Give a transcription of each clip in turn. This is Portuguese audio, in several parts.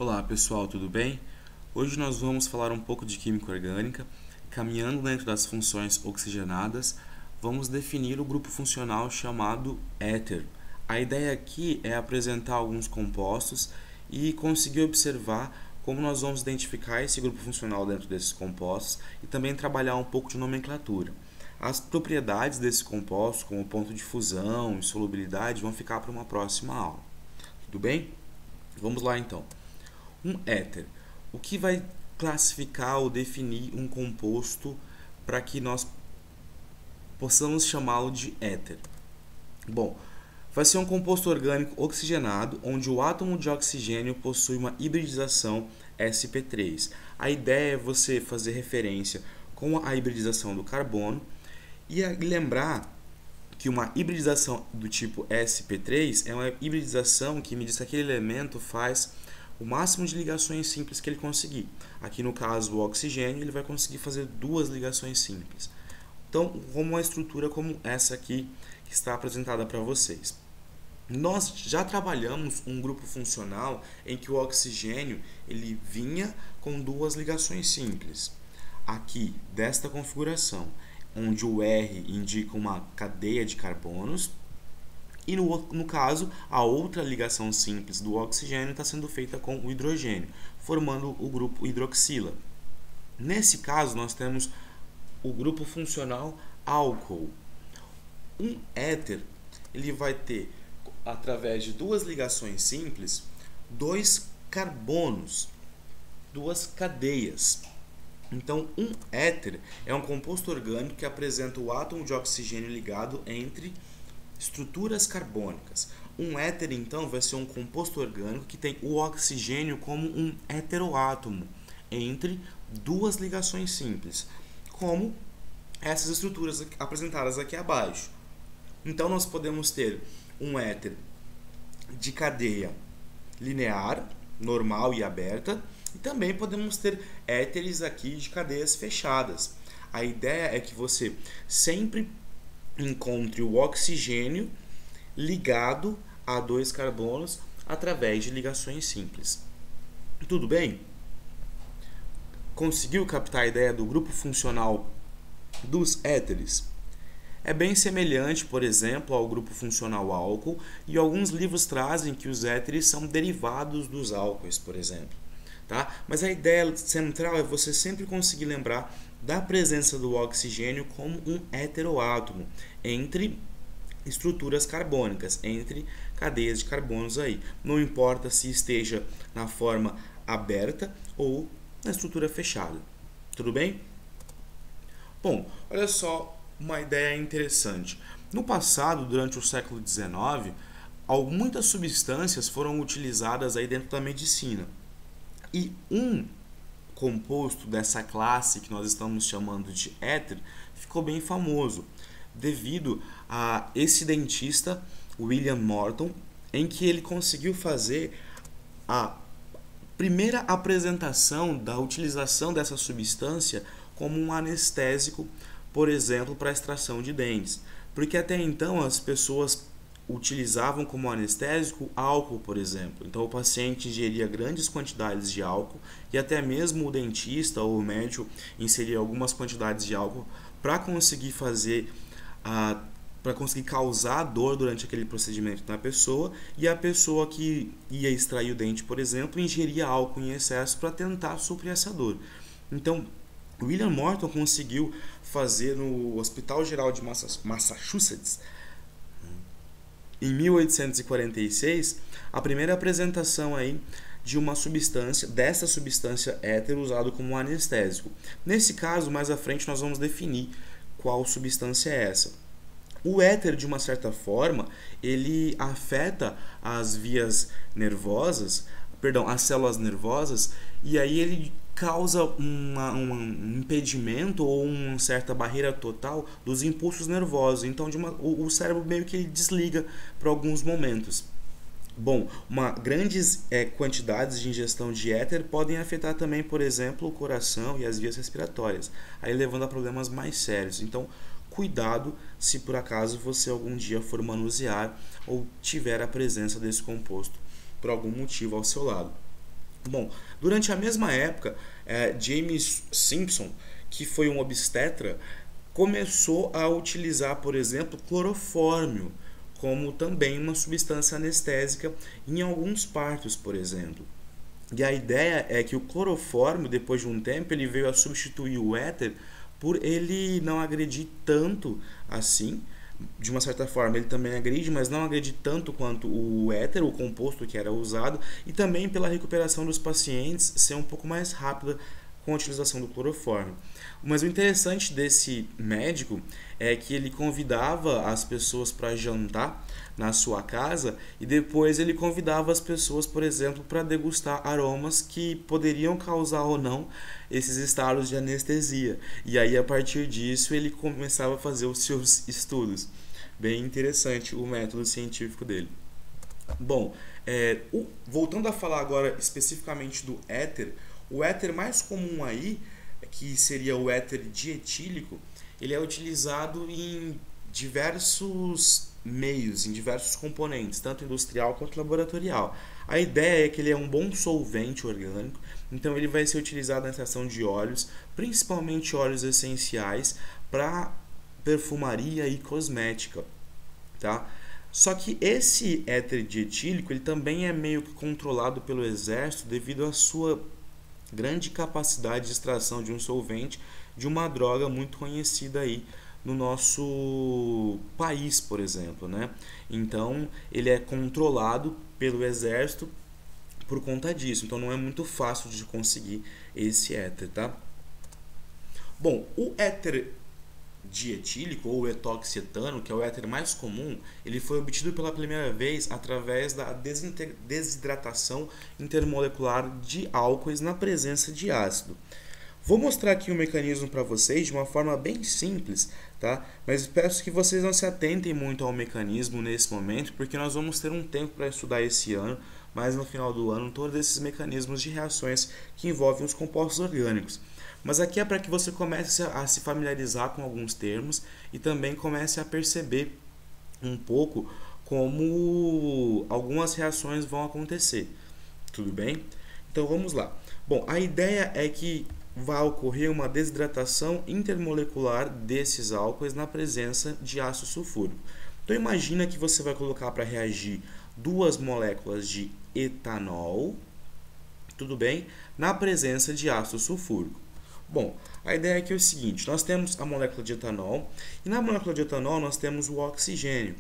Olá pessoal, tudo bem? Hoje nós vamos falar um pouco de química orgânica. Caminhando dentro das funções oxigenadas, vamos definir o grupo funcional chamado éter. A ideia aqui é apresentar alguns compostos e conseguir observar como nós vamos identificar esse grupo funcional dentro desses compostos e também trabalhar um pouco de nomenclatura. As propriedades desses compostos, como ponto de fusão e solubilidade, vão ficar para uma próxima aula. Tudo bem? Vamos lá então. Um éter. O que vai classificar ou definir um composto para que nós possamos chamá-lo de éter? Bom, vai ser um composto orgânico oxigenado, onde o átomo de oxigênio possui uma hibridização sp3. A ideia é você fazer referência com a hibridização do carbono e lembrar que uma hibridização do tipo sp3 é uma hibridização que me diz que aquele elemento faz o máximo de ligações simples que ele conseguir. Aqui no caso o oxigênio, ele vai conseguir fazer duas ligações simples. Então, como uma estrutura como essa aqui que está apresentada para vocês. Nós já trabalhamos um grupo funcional em que o oxigênio ele vinha com duas ligações simples. Aqui, desta configuração, onde o R indica uma cadeia de carbonos, e no caso, a outra ligação simples do oxigênio está sendo feita com o hidrogênio, formando o grupo hidroxila. Nesse caso, nós temos o grupo funcional álcool. Um éter ele vai ter, através de duas ligações simples, dois carbonos, duas cadeias. Então, um éter é um composto orgânico que apresenta o átomo de oxigênio ligado entre estruturas carbônicas. Um éter, então, vai ser um composto orgânico que tem o oxigênio como um heteroátomo entre duas ligações simples, como essas estruturas apresentadas aqui abaixo. Então, nós podemos ter um éter de cadeia linear, normal e aberta, e também podemos ter éteres aqui de cadeias fechadas. A ideia é que você sempre encontre o oxigênio ligado a dois carbonos através de ligações simples. Tudo bem? Conseguiu captar a ideia do grupo funcional dos éteres? É bem semelhante, por exemplo, ao grupo funcional álcool, e alguns livros trazem que os éteres são derivados dos álcoois, por exemplo. Tá? Mas a ideia central é você sempre conseguir lembrar da presença do oxigênio como um heteroátomo entre estruturas carbônicas, entre cadeias de carbonos aí. Não importa se esteja na forma aberta ou na estrutura fechada. Tudo bem? Bom, olha só uma ideia interessante. No passado, durante o século XIX, muitas substâncias foram utilizadas aí dentro da medicina. E um composto dessa classe que nós estamos chamando de éter ficou bem famoso devido a esse dentista William Morton, em que ele conseguiu fazer a primeira apresentação da utilização dessa substância como um anestésico, por exemplo, para a extração de dentes, porque até então as pessoas utilizavam como anestésico álcool, por exemplo. Então o paciente ingeria grandes quantidades de álcool e até mesmo o dentista ou o médico inseria algumas quantidades de álcool para conseguir para conseguir causar dor durante aquele procedimento na pessoa, e a pessoa que ia extrair o dente, por exemplo, ingeria álcool em excesso para tentar suprir essa dor. Então, William Morton conseguiu fazer no Hospital Geral de Massachusetts, em 1846, a primeira apresentação aí de uma substância, dessa substância éter usado como anestésico. Nesse caso, mais à frente, nós vamos definir qual substância é essa. O éter, de uma certa forma, ele afeta as vias nervosas, as células nervosas, e aí ele causa um impedimento ou uma certa barreira total dos impulsos nervosos. Então, o cérebro meio que ele desliga por alguns momentos. Bom, grandes quantidades de ingestão de éter podem afetar também, por exemplo, o coração e as vias respiratórias, aí levando a problemas mais sérios. Então, cuidado se por acaso você algum dia for manusear ou tiver a presença desse composto por algum motivo ao seu lado. Bom, durante a mesma época, James Simpson, que foi um obstetra, começou a utilizar, por exemplo, clorofórmio como também uma substância anestésica em alguns partos, por exemplo. E a ideia é que o clorofórmio, depois de um tempo, ele veio a substituir o éter por ele não agredir tanto assim. De uma certa forma, ele também agride, mas não agride tanto quanto o éter, o composto que era usado, e também pela recuperação dos pacientes ser um pouco mais rápida com a utilização do clorofórmio. Mas o interessante desse médico é que ele convidava as pessoas para jantar na sua casa e depois ele convidava as pessoas, por exemplo, para degustar aromas que poderiam causar ou não esses estados de anestesia. E aí, a partir disso, ele começava a fazer os seus estudos. Bem interessante o método científico dele. Bom, voltando a falar agora especificamente do éter, o éter mais comum aí, que seria o éter dietílico, ele é utilizado em diversos meios, em diversos componentes, tanto industrial quanto laboratorial. A ideia é que ele é um bom solvente orgânico, então ele vai ser utilizado na extração de óleos, principalmente óleos essenciais, para perfumaria e cosmética, tá? Só que esse éter dietílico ele também é meio que controlado pelo exército devido à sua grande capacidade de extração de um solvente de uma droga muito conhecida aí no nosso país, por exemplo, né? Então, ele é controlado pelo exército por conta disso. Então, não é muito fácil de conseguir esse éter, tá? Bom, o éter dietílico ou etoxietano, que é o éter mais comum, ele foi obtido pela primeira vez através da desidratação intermolecular de álcoois na presença de ácido. Vou mostrar aqui o mecanismo para vocês de uma forma bem simples, tá? Mas peço que vocês não se atentem muito ao mecanismo nesse momento, porque nós vamos ter um tempo para estudar esse ano, mas no final do ano, todos esses mecanismos de reações que envolvem os compostos orgânicos. Mas aqui é para que você comece a se familiarizar com alguns termos e também comece a perceber um pouco como algumas reações vão acontecer. Tudo bem? Então vamos lá. Bom, a ideia é que vai ocorrer uma desidratação intermolecular desses álcoois na presença de ácido sulfúrico. Então imagina que você vai colocar para reagir duas moléculas de etanol, tudo bem? Na presença de ácido sulfúrico. Bom, a ideia aqui é o seguinte, nós temos a molécula de etanol e na molécula de etanol nós temos o oxigênio.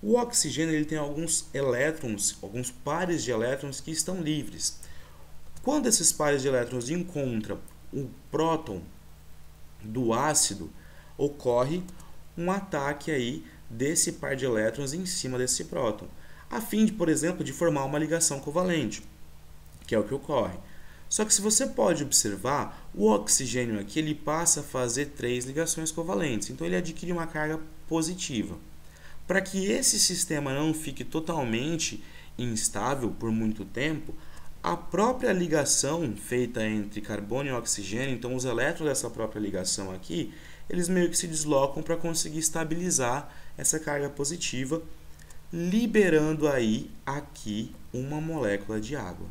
O oxigênio ele tem alguns elétrons, alguns pares de elétrons que estão livres. Quando esses pares de elétrons encontram o próton do ácido, ocorre um ataque aí desse par de elétrons em cima desse próton, a fim de, por exemplo, de formar uma ligação covalente, que é o que ocorre. Só que se você pode observar, o oxigênio aqui ele passa a fazer 3 ligações covalentes, então ele adquire uma carga positiva. Para que esse sistema não fique totalmente instável por muito tempo, a própria ligação feita entre carbono e oxigênio, então os elétrons dessa própria ligação aqui, eles meio que se deslocam para conseguir estabilizar essa carga positiva, liberando aí aqui uma molécula de água.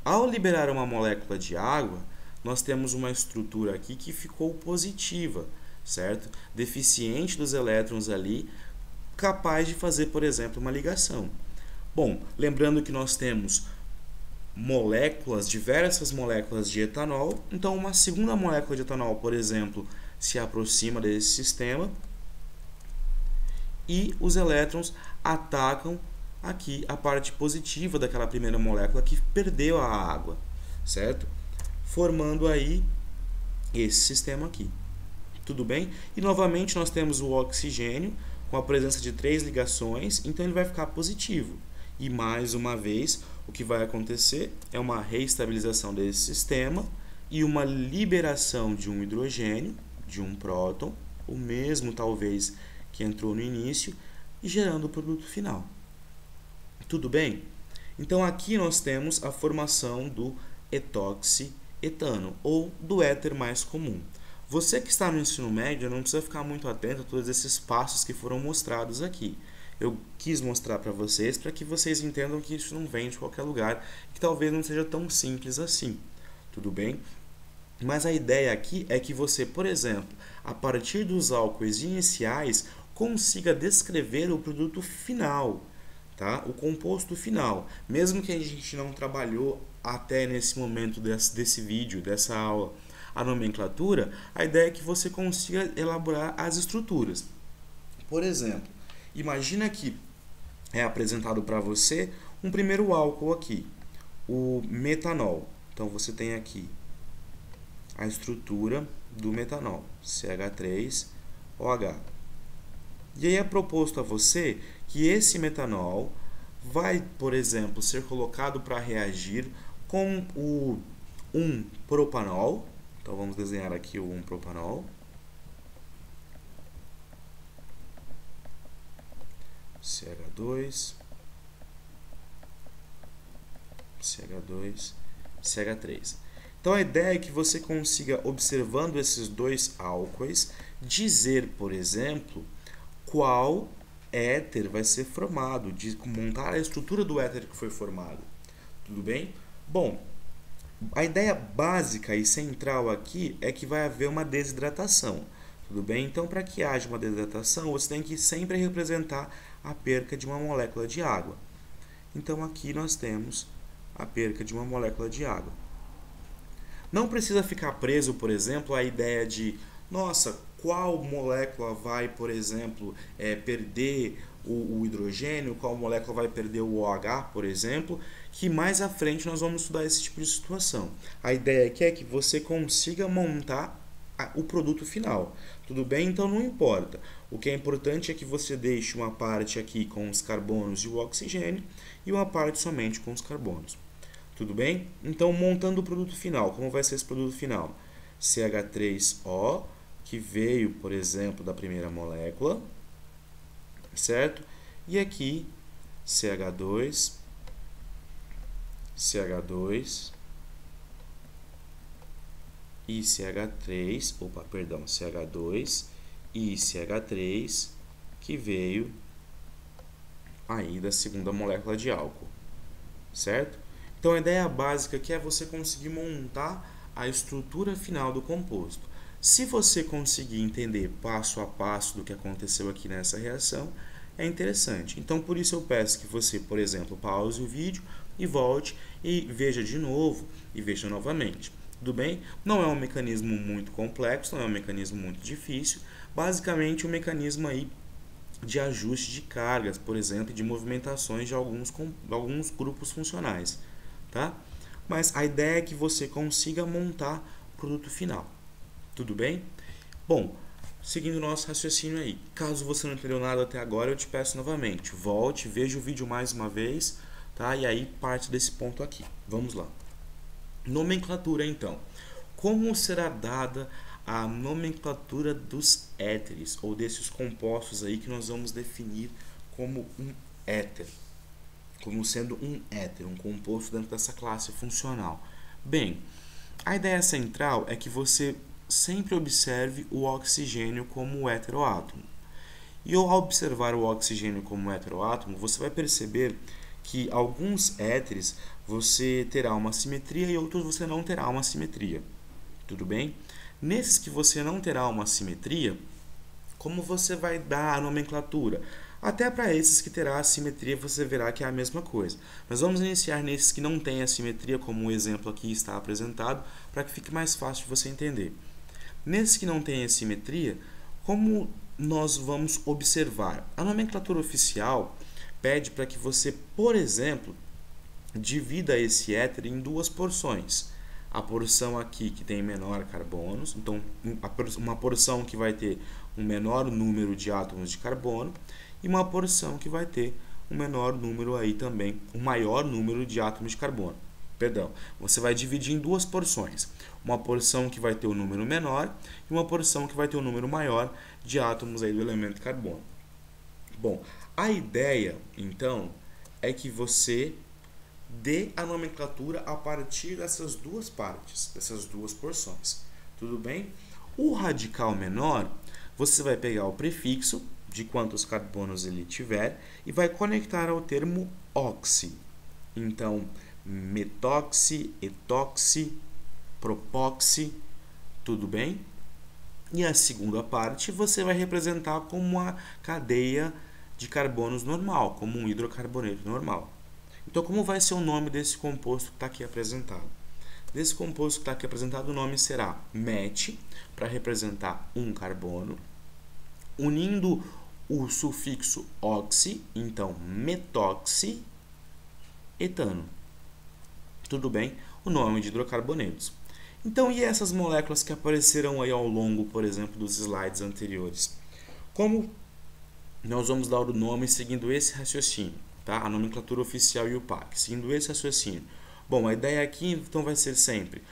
Ao liberar uma molécula de água, nós temos uma estrutura aqui que ficou positiva, certo? Deficiente dos elétrons ali, capaz de fazer, por exemplo, uma ligação. Bom, lembrando que nós temos moléculas, diversas moléculas de etanol, então uma segunda molécula de etanol, por exemplo, se aproxima desse sistema e os elétrons atacam aqui a parte positiva daquela primeira molécula que perdeu a água, certo? Formando aí esse sistema aqui. Tudo bem? E novamente nós temos o oxigênio com a presença de 3 ligações, então ele vai ficar positivo. E mais uma vez, o que vai acontecer é uma reestabilização desse sistema e uma liberação de um hidrogênio, de um próton, o mesmo talvez que entrou no início, e gerando o produto final. Tudo bem? Então aqui nós temos a formação do etoxietano, ou do éter mais comum. Você que está no ensino médio não precisa ficar muito atento a todos esses passos que foram mostrados aqui. eu quis mostrar para vocês que vocês entendam que isso não vem de qualquer lugar, que talvez não seja tão simples assim, tudo bem? Mas a ideia aqui é que você, por exemplo, a partir dos álcoois iniciais, consiga descrever o produto final, tá? O composto final. Mesmo que a gente não trabalhou até nesse momento desse vídeo, dessa aula, a nomenclatura, a ideia é que você consiga elaborar as estruturas. Por exemplo, imagina que é apresentado para você um primeiro álcool aqui, o metanol. Então você tem aqui a estrutura do metanol, CH3OH. E aí é proposto a você que esse metanol vai, por exemplo, ser colocado para reagir com o 1-propanol. Então vamos desenhar aqui o 1-propanol. CH2, CH2, CH3. Então a ideia é que você consiga, observando esses dois álcoois, dizer, por exemplo, qual éter vai ser formado, montar a estrutura do éter que foi formado. Tudo bem? Bom, a ideia básica e central aqui é que vai haver uma desidratação. Tudo bem? Então, para que haja uma desidratação, você tem que sempre representar a perca de uma molécula de água. Então, aqui nós temos a perca de uma molécula de água. Não precisa ficar preso, por exemplo, à ideia de, nossa, qual molécula vai, por exemplo, perder o hidrogênio, qual molécula vai perder o OH, por exemplo, que mais à frente nós vamos estudar esse tipo de situação. A ideia aqui é que você consiga montar o produto final. Tudo bem? Então não importa. O que é importante é que você deixe uma parte aqui com os carbonos e o oxigênio e uma parte somente com os carbonos. Tudo bem? Então, montando o produto final, como vai ser esse produto final? CH3O, que veio, por exemplo, da primeira molécula, certo? E aqui, CH2, CH2 e CH3, CH2 e CH3, que veio aí da segunda molécula de álcool, certo? Então, a ideia básica aqui é você conseguir montar a estrutura final do composto. Se você conseguir entender passo a passo do que aconteceu aqui nessa reação, é interessante. Então, por isso eu peço que você, por exemplo, pause o vídeo e volte e veja de novo e veja novamente. Tudo bem? Não é um mecanismo muito complexo, não é um mecanismo muito difícil. Basicamente, um mecanismo aí de ajuste de cargas, por exemplo, de movimentações de alguns grupos funcionais. Tá? Mas a ideia é que você consiga montar o produto final. Tudo bem? Bom, seguindo o nosso raciocínio aí, caso você não entendeu nada até agora, eu te peço novamente, volte, veja o vídeo mais uma vez, tá? E aí parte desse ponto aqui. Vamos lá. Nomenclatura, então. Como será dada a nomenclatura dos éteres, ou desses compostos aí que nós vamos definir como um éter? Como sendo um éter, um composto dentro dessa classe funcional. Bem, a ideia central é que você sempre observe o oxigênio como heteroátomo. E ao observar o oxigênio como heteroátomo, você vai perceber que alguns éteres você terá uma simetria e outros você não terá uma simetria. Tudo bem? Nesses que você não terá uma simetria, como você vai dar a nomenclatura? Até para esses que terá a simetria, você verá que é a mesma coisa. Mas vamos iniciar nesses que não têm a simetria, como o exemplo aqui está apresentado, para que fique mais fácil de você entender. Nesses que não têm a simetria, como nós vamos observar? A nomenclatura oficial pede para que você, por exemplo, divida esse éter em duas porções. A porção aqui que tem menor carbonos, então uma porção que vai ter um menor número de átomos de carbono, e uma porção que vai ter um menor número aí também, um maior número de átomos de carbono. Perdão, você vai dividir em duas porções. Uma porção que vai ter o número menor e uma porção que vai ter o número maior de átomos aí do elemento carbono. Bom, a ideia, então, é que você dê a nomenclatura a partir dessas duas partes, dessas duas porções. Tudo bem? O radical menor, você vai pegar o prefixo de quantos carbonos ele tiver e vai conectar ao termo oxi. Então, metoxi, etoxi, propoxi, tudo bem? E a segunda parte você vai representar como uma cadeia de carbonos normal, como um hidrocarboneto normal. Então, como vai ser o nome desse composto que está aqui apresentado? Desse composto que está aqui apresentado, o nome será met, para representar um carbono, unindo o sufixo oxi, então metoxi, etano. Tudo bem? O nome de hidrocarbonetos. Então, e essas moléculas que apareceram aí ao longo, por exemplo, dos slides anteriores? Como nós vamos dar o nome seguindo esse raciocínio, tá? A nomenclatura oficial e o PAC, seguindo esse raciocínio. Bom, a ideia aqui então vai ser sempre: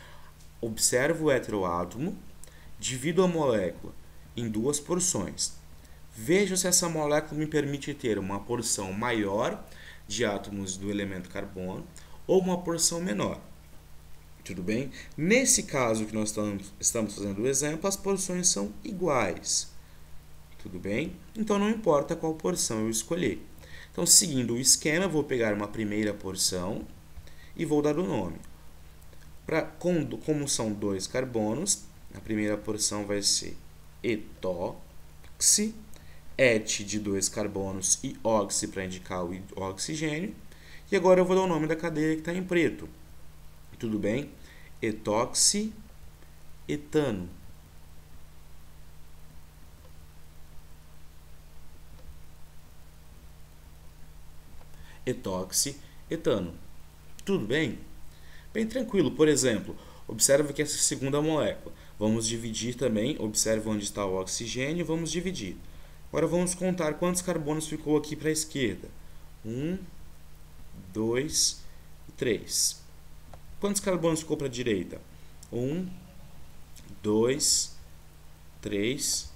observo o heteroátomo, divido a molécula em duas porções. Vejo se essa molécula me permite ter uma porção maior de átomos do elemento carbono ou uma porção menor. Tudo bem? Nesse caso que nós estamos fazendo o exemplo, as porções são iguais. Tudo bem? Então não importa qual porção eu escolher. Então, seguindo o esquema, eu vou pegar uma primeira porção e vou dar o nome. Como são dois carbonos, a primeira porção vai ser etoxi, et de dois carbonos e oxi para indicar o oxigênio. E agora eu vou dar o nome da cadeia que está em preto. Tudo bem? Etoxi, etano. Etoxi, etano. Tudo bem? Bem tranquilo. Por exemplo, observe que essa segunda molécula. Vamos dividir também. Observe onde está o oxigênio. Vamos dividir. Agora vamos contar quantos carbonos ficou aqui para a esquerda. 1, 2 e 3. Quantos carbonos ficou para a direita? 1, 2, 3,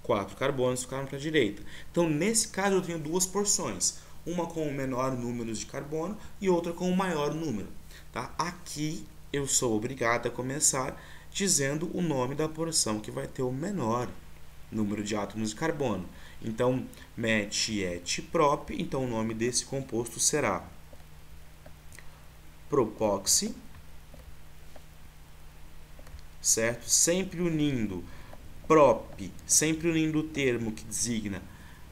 4 carbonos ficaram para a direita. Então, nesse caso, eu tenho duas porções. Uma com o menor número de carbono e outra com o maior número. Tá? Aqui, eu sou obrigado a começar dizendo o nome da porção que vai ter o menor número de átomos de carbono. Então, met, et, prop. Então, o nome desse composto será propoxi, certo? Sempre unindo prop, sempre unindo o termo que designa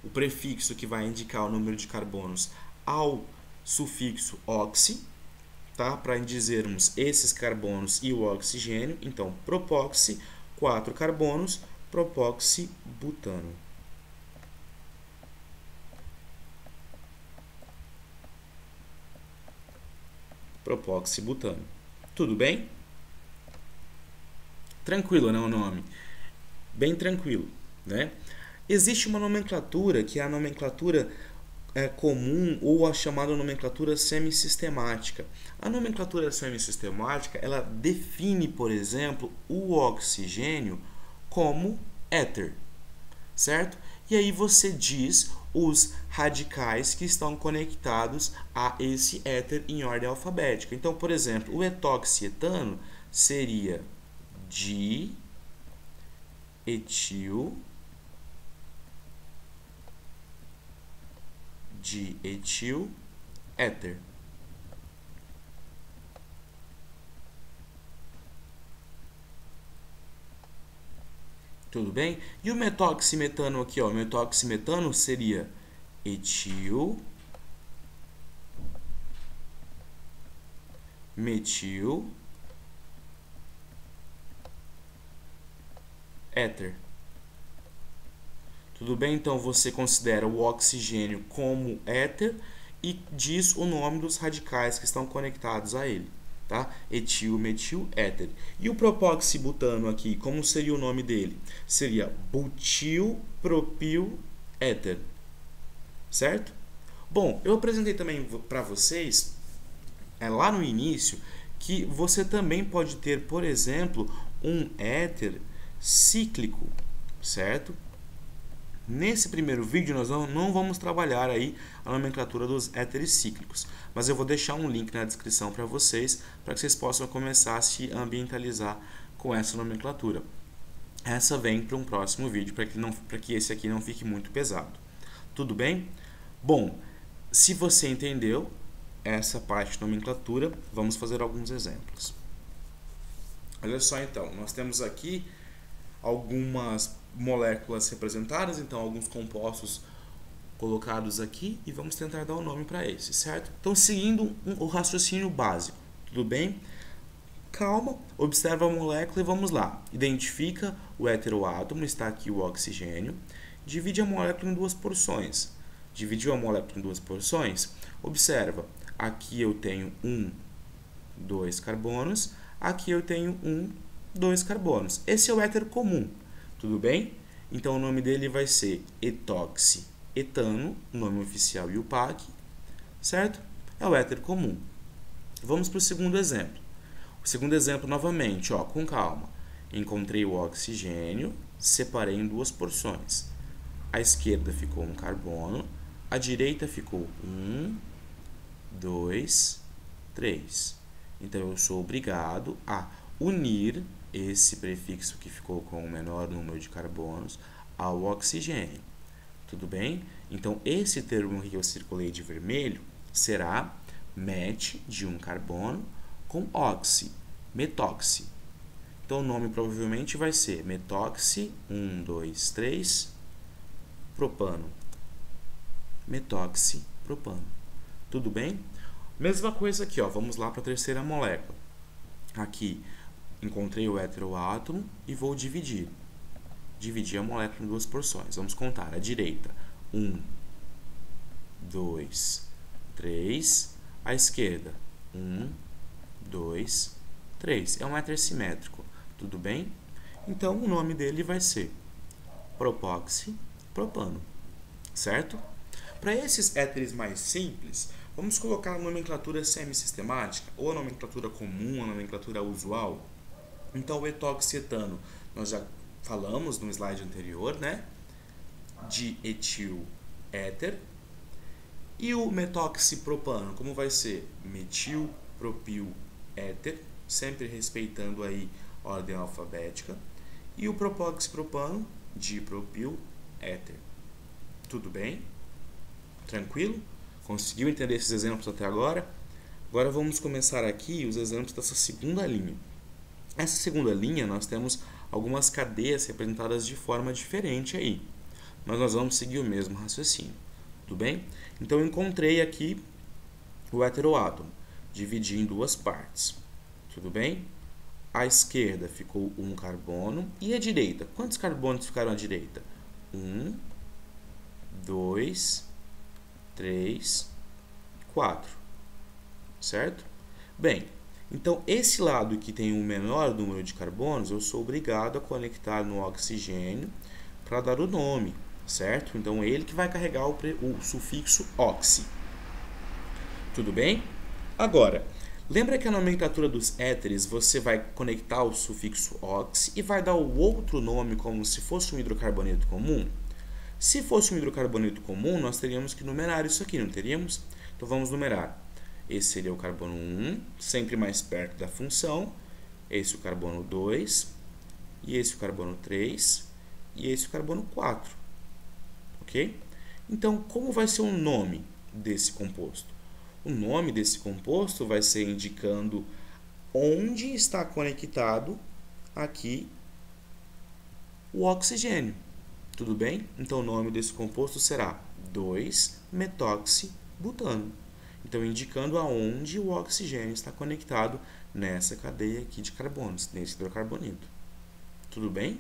o prefixo que vai indicar o número de carbonos ao sufixo oxi, tá? Para dizermos esses carbonos e o oxigênio. Então, propoxi, 4 carbonos, propoxibutano. Propoxibutano. Tudo bem? Tranquilo, né, o nome? Bem tranquilo, né? Existe uma nomenclatura que é a nomenclatura comum ou a chamada nomenclatura semissistemática. A nomenclatura semissistemática, ela define, por exemplo, o oxigênio como éter, certo? E aí você diz os radicais que estão conectados a esse éter em ordem alfabética. Então, por exemplo, o etoxietano seria dietil éter. Tudo bem? E o metoximetano aqui, ó, o metoximetano seria etil, metil, éter. Tudo bem? Então, você considera o oxigênio como éter e diz o nome dos radicais que estão conectados a ele. Tá? Etil, metil, éter. E o propoxibutano aqui, como seria o nome dele? Seria butil, propil, éter. Certo? Bom, eu apresentei também para vocês, lá no início, que você também pode ter, por exemplo, um éter cíclico, certo? Nesse primeiro vídeo nós não vamos trabalhar aí a nomenclatura dos éteres cíclicos, mas eu vou deixar um link na descrição para vocês que vocês possam começar a se ambientalizar com essa nomenclatura. essa vem para um próximo vídeo, para que esse aqui não fique muito pesado. Tudo bem? Bom, se você entendeu essa parte de nomenclatura, vamos fazer alguns exemplos. Olha só então, nós temos aqui algumas moléculas representadas, então alguns compostos colocados aqui, e vamos tentar dar um nome para esse, certo? Então, seguindo o raciocínio básico, tudo bem? Calma, observa a molécula e vamos lá. Identifica o heteroátomo, está aqui o oxigênio, divide a molécula em duas porções. Dividiu a molécula em duas porções? Observa, aqui eu tenho 2 carbonos, aqui eu tenho 2 carbonos. Esse é o éter comum, tudo bem? Então, o nome dele vai ser etoxietano, o nome oficial IUPAC, certo? É o éter comum. Vamos para o segundo exemplo. O segundo exemplo, novamente, ó, com calma. Encontrei o oxigênio, separei em duas porções. À esquerda ficou um carbono, à direita ficou 2, 3. Então, eu sou obrigado a unir esse prefixo que ficou com o menor número de carbonos ao oxigênio. Tudo bem? Então, esse termo que eu circulei de vermelho será met de um carbono com oxi, metoxi. Então, o nome provavelmente vai ser metoxi 1, 2, 3, propano. Metoxi, propano. Tudo bem? Mesma coisa aqui, ó. Vamos lá para a terceira molécula. Aqui, encontrei o heteroátomo e vou dividir. Dividir a molécula em duas porções. Vamos contar. À direita, 1, 2, 3. À esquerda, 1, 2, 3. É um éter simétrico. Tudo bem? Então, o nome dele vai ser propoxipropano. Certo? Para esses éteres mais simples, vamos colocar a nomenclatura semi-sistemática, ou a nomenclatura comum, a nomenclatura usual. Então, o etoxietano, nós já falamos no slide anterior, né? De etil éter. E o metoxipropano, como vai ser? Metil propil éter, sempre respeitando aí a ordem alfabética. E o propoxipropano, dipropil éter. Tudo bem? Tranquilo? Conseguiu entender esses exemplos até agora? Agora vamos começar aqui os exemplos dessa segunda linha. Essa segunda linha nós temos algumas cadeias representadas de forma diferente aí. Mas nós vamos seguir o mesmo raciocínio. Tudo bem? Então, eu encontrei aqui o heteroátomo. Dividi em duas partes. Tudo bem? À esquerda ficou um carbono. E à direita? Quantos carbonos ficaram à direita? 1, 2, 3, 4. Certo? Bem, então esse lado que tem o menor número de carbonos, eu sou obrigado a conectar no oxigênio para dar o nome, certo? Então ele que vai carregar o sufixo oxi. Tudo bem? Agora, lembra que a nomenclatura dos éteres você vai conectar o sufixo oxi e vai dar o outro nome como se fosse um hidrocarboneto comum? Se fosse um hidrocarboneto comum, nós teríamos que numerar isso aqui, não teríamos? Então vamos numerar. Esse seria o carbono 1, sempre mais perto da função. Esse o carbono 2, e esse o carbono 3, e esse o carbono 4. Ok? Então, como vai ser o nome desse composto? O nome desse composto vai ser indicando onde está conectado aqui o oxigênio. Tudo bem? Então, o nome desse composto será 2-metoxibutano. Então, indicando aonde o oxigênio está conectado nessa cadeia aqui de carbonos, nesse hidrocarboneto. Tudo bem?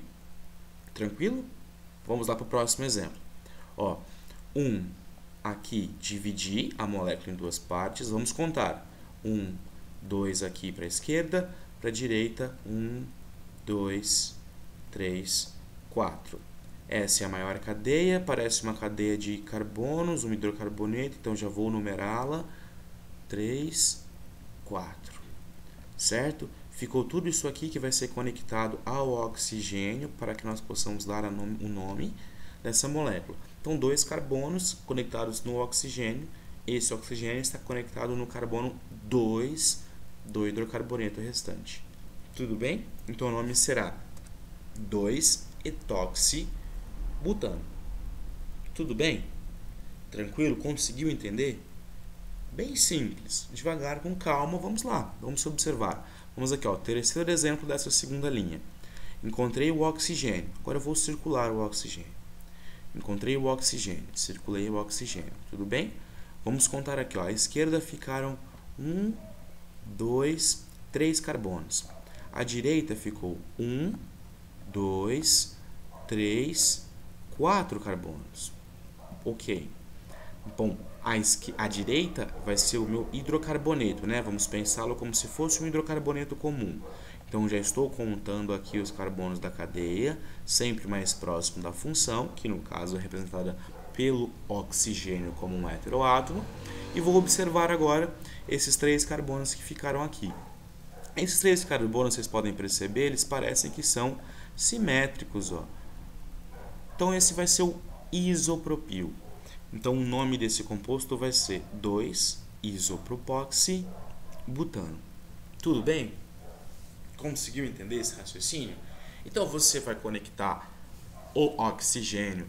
Tranquilo? Vamos lá para o próximo exemplo. Ó, aqui, dividir a molécula em duas partes. Vamos contar. 1, 2 aqui para a esquerda, para a direita. 1, 2, 3, 4. Essa é a maior cadeia, parece uma cadeia de carbonos, um hidrocarboneto, então já vou numerá-la. 3, 4. Certo? Ficou tudo isso aqui que vai ser conectado ao oxigênio para que nós possamos dar o nome dessa molécula. Então, 2 carbonos conectados no oxigênio. Esse oxigênio está conectado no carbono 2 do hidrocarboneto restante. Tudo bem? Então, o nome será 2-etoxibutano. Tudo bem? Tranquilo? Conseguiu entender? Bem simples. Devagar, com calma, vamos lá. Vamos observar. Vamos aqui, ó, terceiro exemplo dessa segunda linha. Encontrei o oxigênio. Agora eu vou circular o oxigênio. Encontrei o oxigênio. Circulei o oxigênio. Tudo bem? Vamos contar aqui, ó. À esquerda ficaram 1, 2, 3 carbonos. À direita ficou 1, 2, 3, 4 carbonos. Ok. Bom, à direita vai ser o meu hidrocarboneto, né? Vamos pensá-lo como se fosse um hidrocarboneto comum. Então, já estou contando aqui os carbonos da cadeia, sempre mais próximo da função, que no caso é representada pelo oxigênio como um heteroátomo. E vou observar agora esses 3 carbonos que ficaram aqui. Esses 3 carbonos, vocês podem perceber, eles parecem que são simétricos, ó. Então, esse vai ser o isopropil. Então, o nome desse composto vai ser 2-isopropoxibutano. Tudo bem? Conseguiu entender esse raciocínio? Então, você vai conectar o oxigênio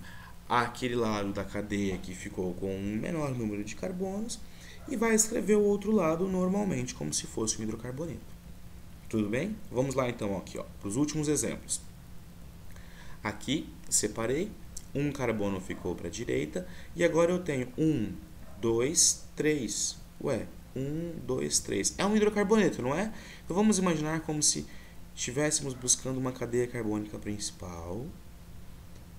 àquele lado da cadeia que ficou com um menor número de carbonos e vai escrever o outro lado normalmente, como se fosse um hidrocarboneto. Tudo bem? Vamos lá, então, aqui, ó, para os últimos exemplos. Aqui, separei. Um carbono ficou para a direita e agora eu tenho 1, 2, 3. Ué, 1, 2, 3. É um hidrocarboneto, não é? Então vamos imaginar como se estivéssemos buscando uma cadeia carbônica principal.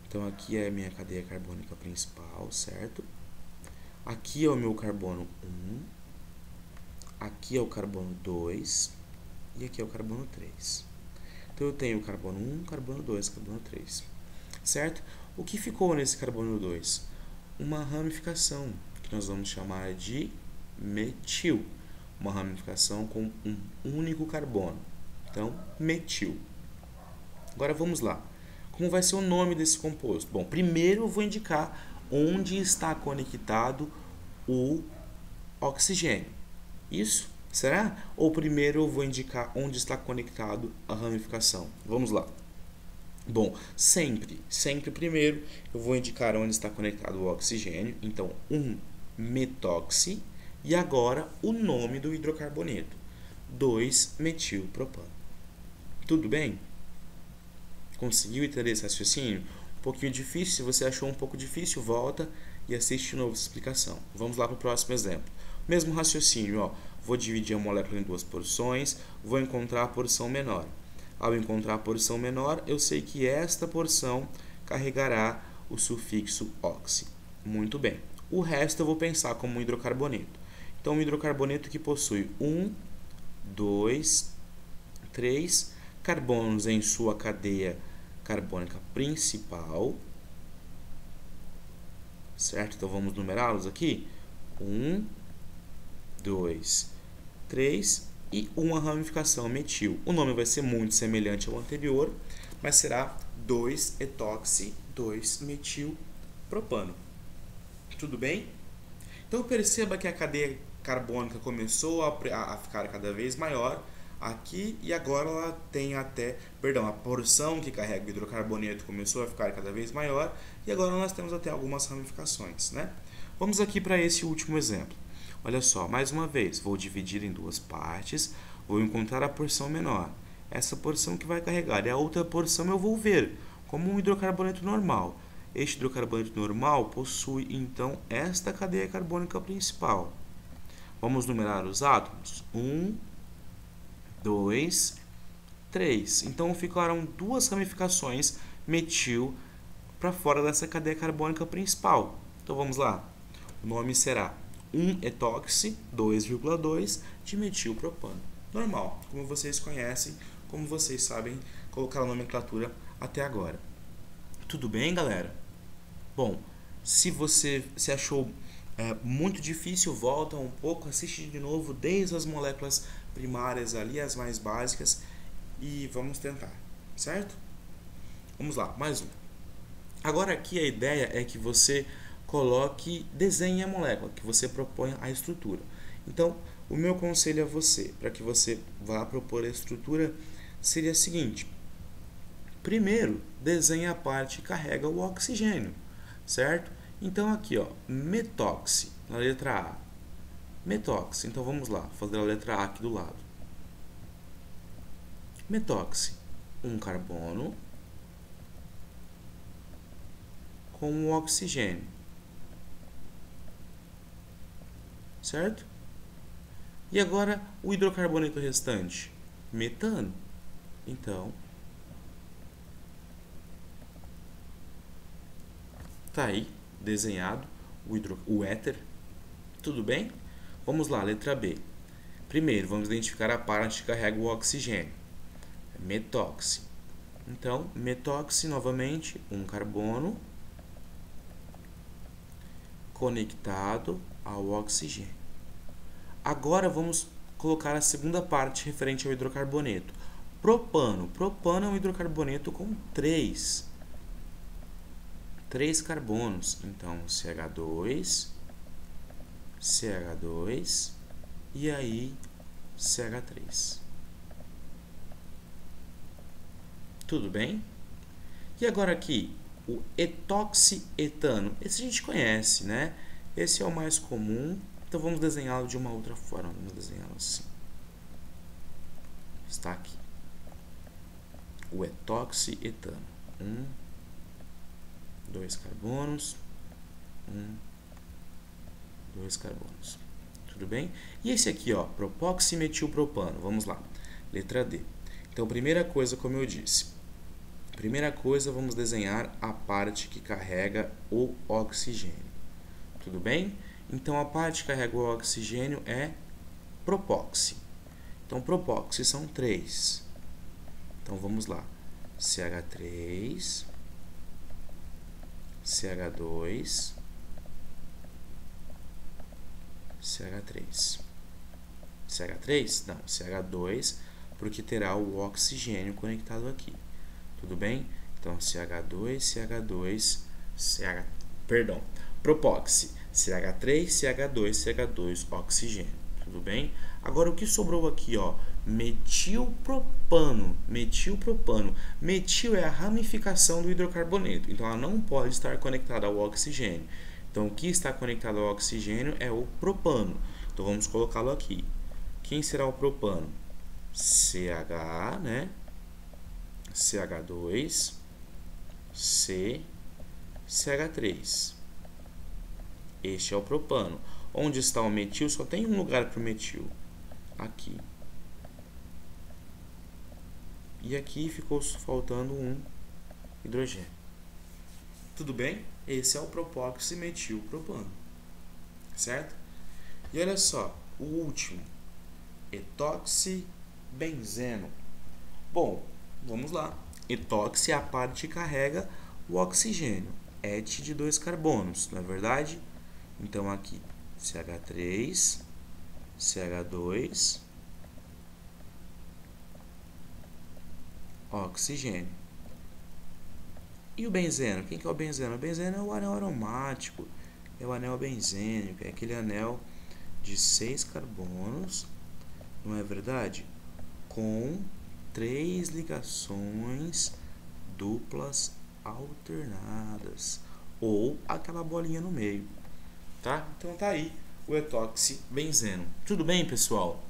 Então aqui é a minha cadeia carbônica principal, certo? Aqui é o meu carbono 1. Aqui é o carbono 2. E aqui é o carbono 3. Então eu tenho o carbono 1, carbono 2, carbono 3. Certo? O que ficou nesse carbono 2? Uma ramificação, que nós vamos chamar de metil. Uma ramificação com um único carbono. Então, metil. Agora vamos lá. Como vai ser o nome desse composto? Bom, primeiro eu vou indicar onde está conectado o oxigênio. Isso? Será? Ou primeiro eu vou indicar onde está conectado a ramificação? Vamos lá. Bom, sempre primeiro eu vou indicar onde está conectado o oxigênio. Então, 1-metoxi e agora o nome do hidrocarboneto, 2-metilpropano. Tudo bem? Conseguiu entender esse raciocínio? Um pouquinho difícil, se você achou um pouco difícil, volta e assiste de novo essa explicação. Vamos lá para o próximo exemplo. Mesmo raciocínio, ó, vou dividir a molécula em 2 porções, vou encontrar a porção menor. Ao encontrar a porção menor, eu sei que esta porção carregará o sufixo oxi. Muito bem. O resto eu vou pensar como um hidrocarboneto. Então, um hidrocarboneto que possui 1, 2, 3 carbonos em sua cadeia carbônica principal. Certo? Então, vamos numerá-los aqui. 1, 2, 3 e uma ramificação metil. O nome vai ser muito semelhante ao anterior, mas será 2-etoxi, 2-metilpropano. Tudo bem? Então perceba que a cadeia carbônica começou a ficar cada vez maior aqui e agora ela tem a porção que carrega o hidrocarboneto começou a ficar cada vez maior e agora nós temos até algumas ramificações, né? Vamos aqui para esse último exemplo. Olha só, mais uma vez, vou dividir em 2 partes, vou encontrar a porção menor. Essa porção que vai carregar e a outra porção eu vou ver como um hidrocarboneto normal. Este hidrocarboneto normal possui, então, esta cadeia carbônica principal. Vamos numerar os átomos? 1, 2, 3. Então, ficaram 2 ramificações metil para fora dessa cadeia carbônica principal. Então, vamos lá. O nome será 1-etoxi, 2,2 de metilpropano. Normal, como vocês conhecem, como vocês sabem colocar a nomenclatura até agora. Tudo bem, galera? Bom, se você se achou muito difícil, volta um pouco, assiste de novo desde as moléculas primárias ali, as mais básicas, e vamos tentar, certo? Vamos lá, mais um. Agora aqui a ideia é que você desenhe a molécula, que você proponha a estrutura. Então, o meu conselho a você, para que você vá propor a estrutura, seria o seguinte: Primeiro, desenha a parte que carrega o oxigênio, certo? Então aqui, ó, metóxi, na letra A. Metóxi, então vamos lá, fazer a letra A aqui do lado. Metóxi, um carbono com um oxigênio, certo? E agora o hidrocarboneto restante, metano. Então, tá aí desenhado o éter. Tudo bem? Vamos lá, letra B. Primeiro, vamos identificar a parte que carrega o oxigênio. Metóxi. Então, metóxi, novamente, um carbono conectado ao oxigênio. Agora, vamos colocar a segunda parte referente ao hidrocarboneto. Propano. Propano é um hidrocarboneto com três carbonos. Então, CH2, CH2 e aí CH3. Tudo bem? E agora aqui, o etoxietano. Esse a gente conhece, né? Esse é o mais comum. Então vamos desenhá-lo de uma outra forma. Vamos desenhá-lo assim. Está aqui. O etoxietano. 2 carbonos. 2 carbonos. Tudo bem? E esse aqui, ó, propoximetilpropano. Vamos lá. Letra D. Então, primeira coisa, como eu disse. Primeira coisa, vamos desenhar a parte que carrega o oxigênio. Tudo bem? Então, a parte que carrega o oxigênio é propóxi. Então, propóxi são 3. Então, vamos lá. CH3, CH2, CH3. CH3? Não, CH2, porque terá o oxigênio conectado aqui. Tudo bem? Então, CH2, CH2, propóxi, CH3, CH2, CH2, oxigênio. Tudo bem? Agora, o que sobrou aqui, ó? Metilpropano. Metilpropano. Metil é a ramificação do hidrocarboneto. Então, ela não pode estar conectada ao oxigênio. Então, o que está conectado ao oxigênio é o propano. Então, vamos colocá-lo aqui. Quem será o propano? CH, né? CH2, CH3. Este é o propano. Onde está o metil? Só tem um lugar para o metil. Aqui. E aqui ficou faltando um hidrogênio. Tudo bem? Esse é o propóximetilpropano. Certo? E olha só, o último. Etoxibenzeno. Bom, vamos lá. Etoxi é a parte que carrega o oxigênio. Et de 2 carbonos, não é verdade? Então, aqui, CH3, CH2, oxigênio. E o benzeno? Quem que é o benzeno? O benzeno é o anel aromático, é o anel benzênico, é aquele anel de 6 carbonos, não é verdade? Com 3 ligações duplas alternadas, ou aquela bolinha no meio, tá? Então tá aí o etoxibenzeno. Tudo bem, pessoal?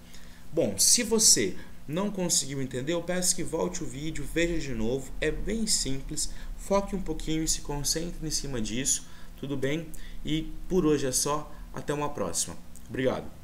Bom, se você não conseguiu entender, eu peço que volte o vídeo, veja de novo, é bem simples, foque um pouquinho e se concentre em cima disso, tudo bem? E por hoje é só, até uma próxima. Obrigado!